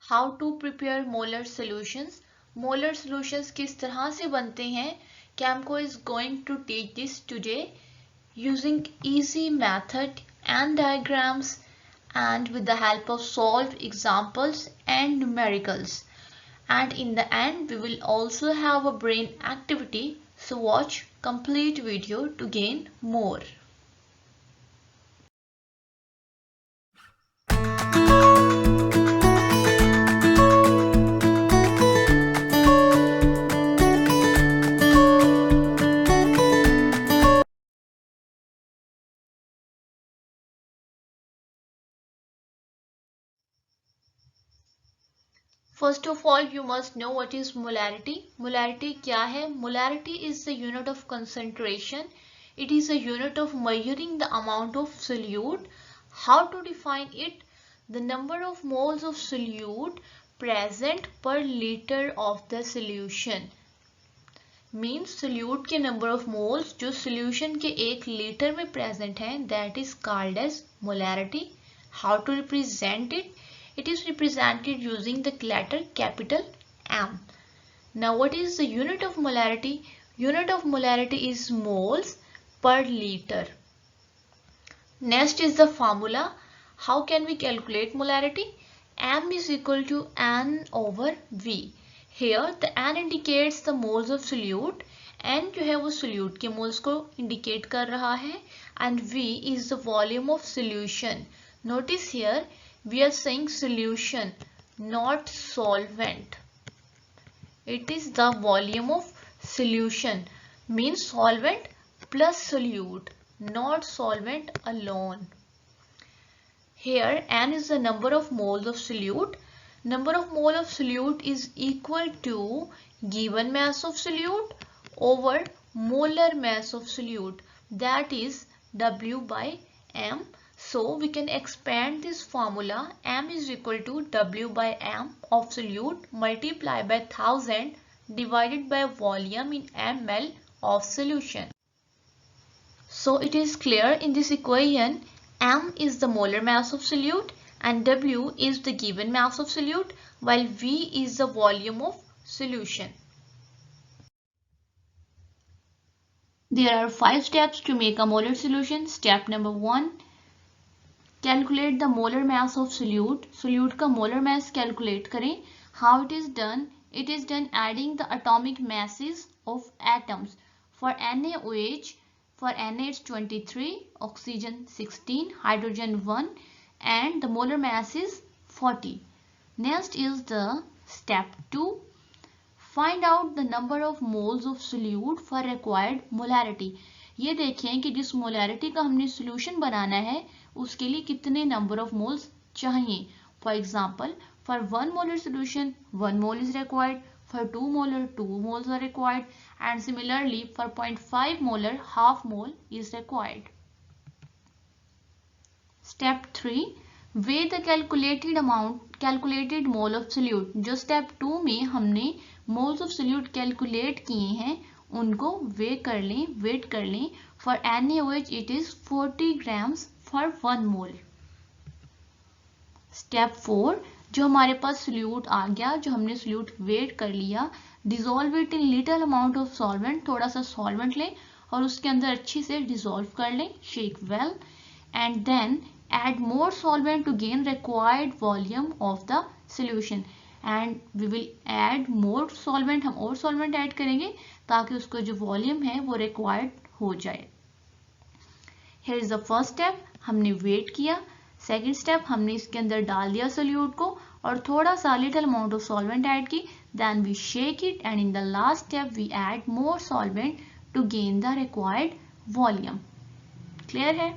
How to prepare molar solutions. Molar solutions किस तरह से बनते हैं? CHEMcore is going to teach this today using easy method and diagrams and with the help of solved examples and numericals. And in the end, we will also have a brain activity. So watch complete video to gain more. First of all, you must know what is molarity. Molarity क्या है? Molarity is the unit of concentration. It is a unit of measuring the amount of solute. How to define it? The number of moles of solute present per liter of the solution. Means solute के number of moles जो solution के 1 liter में present हैं, that is called as molarity. How to represent it? It is represented using the letter capital M. Now what is the unit of molarity? Unit of molarity is moles per liter. Next is the formula. How can we calculate molarity? M is equal to N over V. Here the N indicates the moles of solute. N जो है वो solute के moles को indicate कर रहा है and V is the volume of solution. Notice here we are saying solution, not solvent. It is the volume of solution, means solvent plus solute, not solvent alone. Here N is the number of moles of solute. Number of mole of solute is equal to given mass of solute over molar mass of solute, that is W by M. So we can expand this formula. M is equal to W by M of solute multiplied by 1000 divided by volume in ml of solution. So it is clear in this equation M is the molar mass of solute and W is the given mass of solute while V is the volume of solution. There are 5 steps to make a molar solution. Step number 1. Calculate the molar mass of solute. Solute का molar mass calculate करें. How it is done? It is done adding the atomic masses of atoms. For NaOH, for Na it's 23, oxygen 16, hydrogen 1 and the molar mass is 40. Next is the step 2. Find out the number of moles of solute for required molarity. ये देखें कि जिस molarity का हमने solution बनाना है उसके लिए कितने number of moles चाहिए. For example, for 1 molar solution 1 mole is required, for 2 molar 2 moles are required and similarly for 0.5 molar half mole is required. Step 3. Weigh the calculated mole of solute. जो step 2 में हमने moles of solute calculate किए हैं उनको weight कर लें. For NaOH it is 40 grams for 1 mole. Step 4. जो हमारे पास solute आ गया, जो हमने solute weight कर लिया, dissolve it in little amount of solvent. थोड़ा सा solvent लें और उसके अंदर अच्छी से dissolve कर लें, shake well and then add more solvent to gain required volume of the solution. And we will add more solvent. हम और solvent add करेंगे ताकि उसको जो volume है वो required हो जाए. Here is the first step. हमने weight किया. Second step हमने इसके अंदर डाल दिया solute को और थोड़ा सा little amount of solvent add की. Then we shake it and in the last step we add more solvent to gain the required volume. Clear है?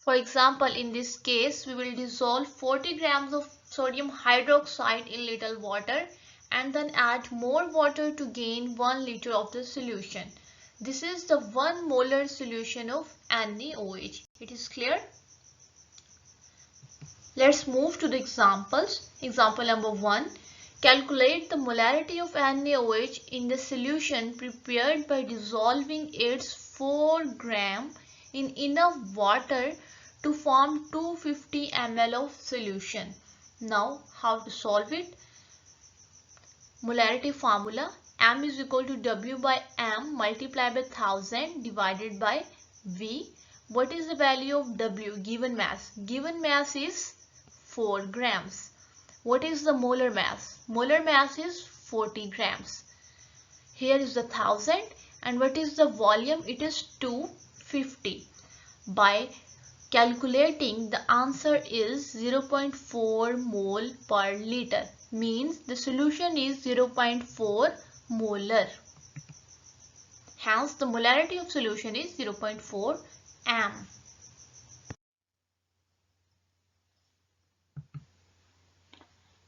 For example, in this case, we will dissolve 40 grams of sodium hydroxide in little water and then add more water to gain 1 liter of the solution. This is the 1 molar solution of NaOH. It is clear? Let's move to the examples. Example number 1. Calculate the molarity of NaOH in the solution prepared by dissolving its 4 gram in enough water to form 250 ml of solution. Now how to solve it? Molarity formula: m is equal to w by m multiplied by 1000 divided by v. What is the value of w? Given mass. Given mass is 4 grams. What is the molar mass? Molar mass is 40 grams. Here is the 1000, and what is the volume? It is 250. By calculating, the answer is 0.4 mole per liter, means the solution is 0.4 molar. Hence the molarity of solution is 0.4 m.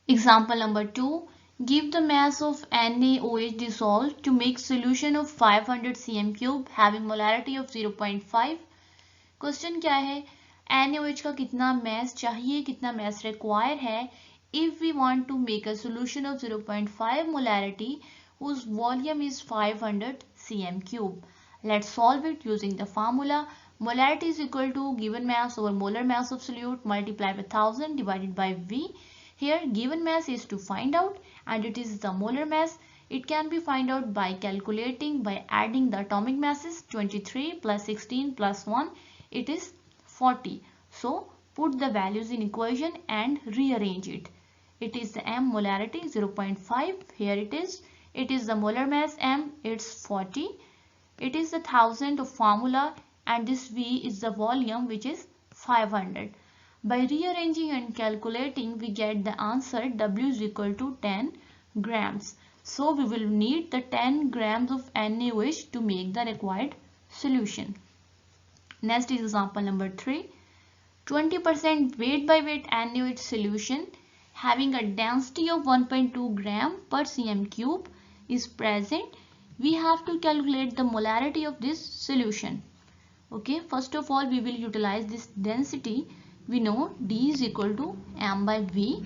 Example number 2. Give the mass of NaOH dissolved to make solution of 500 cm cube having molarity of 0.5. Question क्या है? NaOH का कितना mess चाहिए, कितना mess require है if we want to make a solution of 0.5 molarity whose volume is 500 cm cube. Let's solve it using the formula. Molarity is equal to given mass over molar mass of solute multiplied by 1000 divided by V. Here given mass is to find out and it is the molar mass. It can be find out by calculating by adding the atomic masses. 23 plus 16 plus 1, it is 40. So put the values in equation and rearrange it. It is the m molarity 0.5. Here it is. It is the molar mass m. It's 40. It is the 1000 of formula and this V is the volume which is 500. By rearranging and calculating, we get the answer W is equal to 10 grams. So we will need the 10 grams of NaOH to make the required solution. Next is example number 3. 20% weight by weight NaOH solution having a density of 1.2 gram per cm cube is present. We have to calculate the molarity of this solution. Okay, first of all we will utilize this density. We know D is equal to m by V.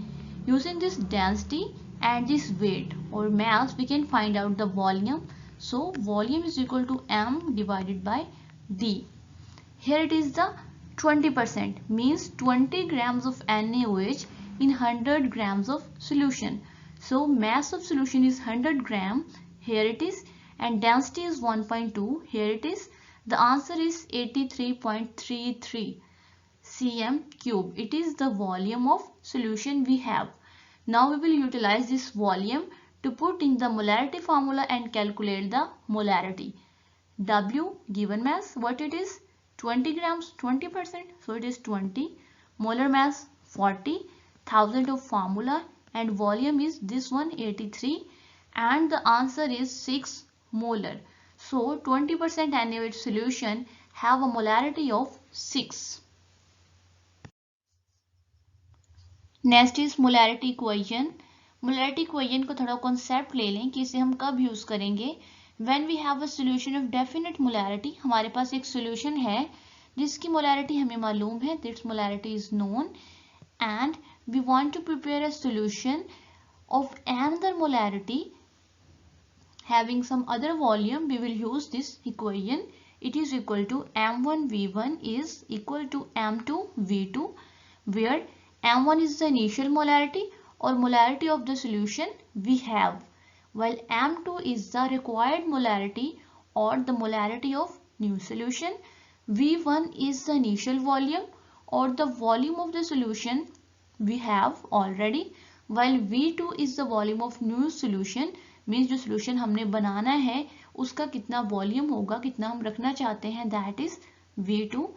Using this density and this weight or mass, we can find out the volume. So volume is equal to m divided by D. Here it is the 20%, means 20 grams of NaOH in 100 grams of solution. So mass of solution is 100 gram. Here it is, and density is 1.2. Here it is. The answer is 83.33 cm cube. It is the volume of solution we have. Now we will utilize this volume to put in the molarity formula and calculate the molarity. W given mass, what it is? 20 grams, 20%. So it is 20. Molar mass 40. 1000 of formula and volume is this one 83 and the answer is 6 molar. So 20% NaOH solution have a molarity of 6. Next is molarity equation. Molarity equation को थोड़ा concept ले लें कि इसे हम कब use करेंगे. When we have a solution of definite molarity, हमारे पास एक सॉल्यूशन है जिसकी मोलैरिटी हमें मालूम है, that's molarity is known, and we want to prepare a solution of another molarity having some other volume. We will use this equation. It is equal to m1v1 is equal to m2 v2, where m1 is the initial molarity or molarity of the solution we have, while m2 is the required molarity or the molarity of new solution. v1 is the initial volume or the volume of the solution we have already, while V2 is the volume of new solution, means जो solution हमने बनाना है उसका कितना volume होगा, कितना हम रखना चाहते हैं, that is V2.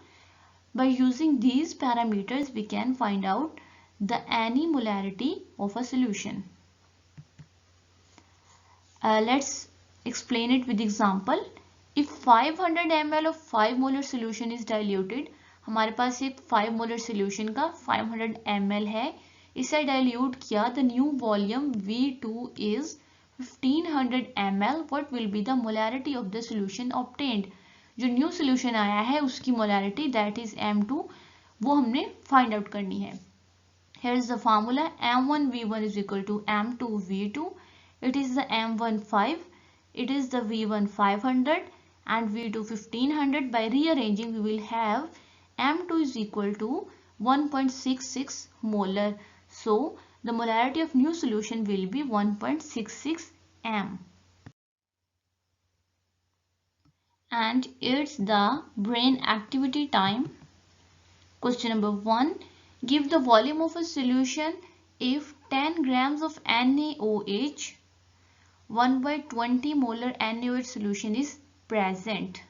By using these parameters we can find out the any molarity of a solution. Let's explain it with example. If 500 ml of 5 molar solution is diluted, हमारे पास एक 5 molar solution का 500 ml है, इसे dilute किया, the new volume V2 is 1500 ml. What will be the molarity of the solution obtained. जो new solution आया है उसकी मोलैरिटी दैट इज m2, वो हमने फाइंड आउट करनी है. Here is the formula m1v1 is equal to m2v2. It is the m15, it is the v1 500 and v2 1500. By rearranging we will have M2 is equal to 1.66 molar. So the molarity of new solution will be 1.66 M. And it's the brain activity time. Question number 1. Give the volume of a solution if 10 grams of NaOH 1/20 molar NaOH solution is present.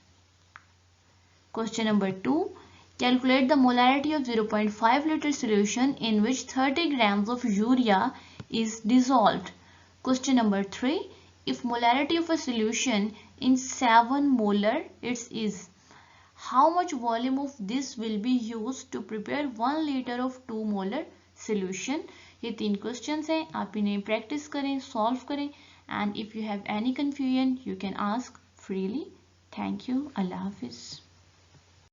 Question number 2. Calculate the molarity of 0.5 liter solution in which 30 grams of urea is dissolved. Question number 3. If molarity of a solution in 7 molar it is, how much volume of this will be used to prepare 1 liter of 2 molar solution? ये 3 questions हैं, आप इन्हें practice करें, solve करें, and if you have any confusion you can ask freely. Thank you. Allah Hafiz.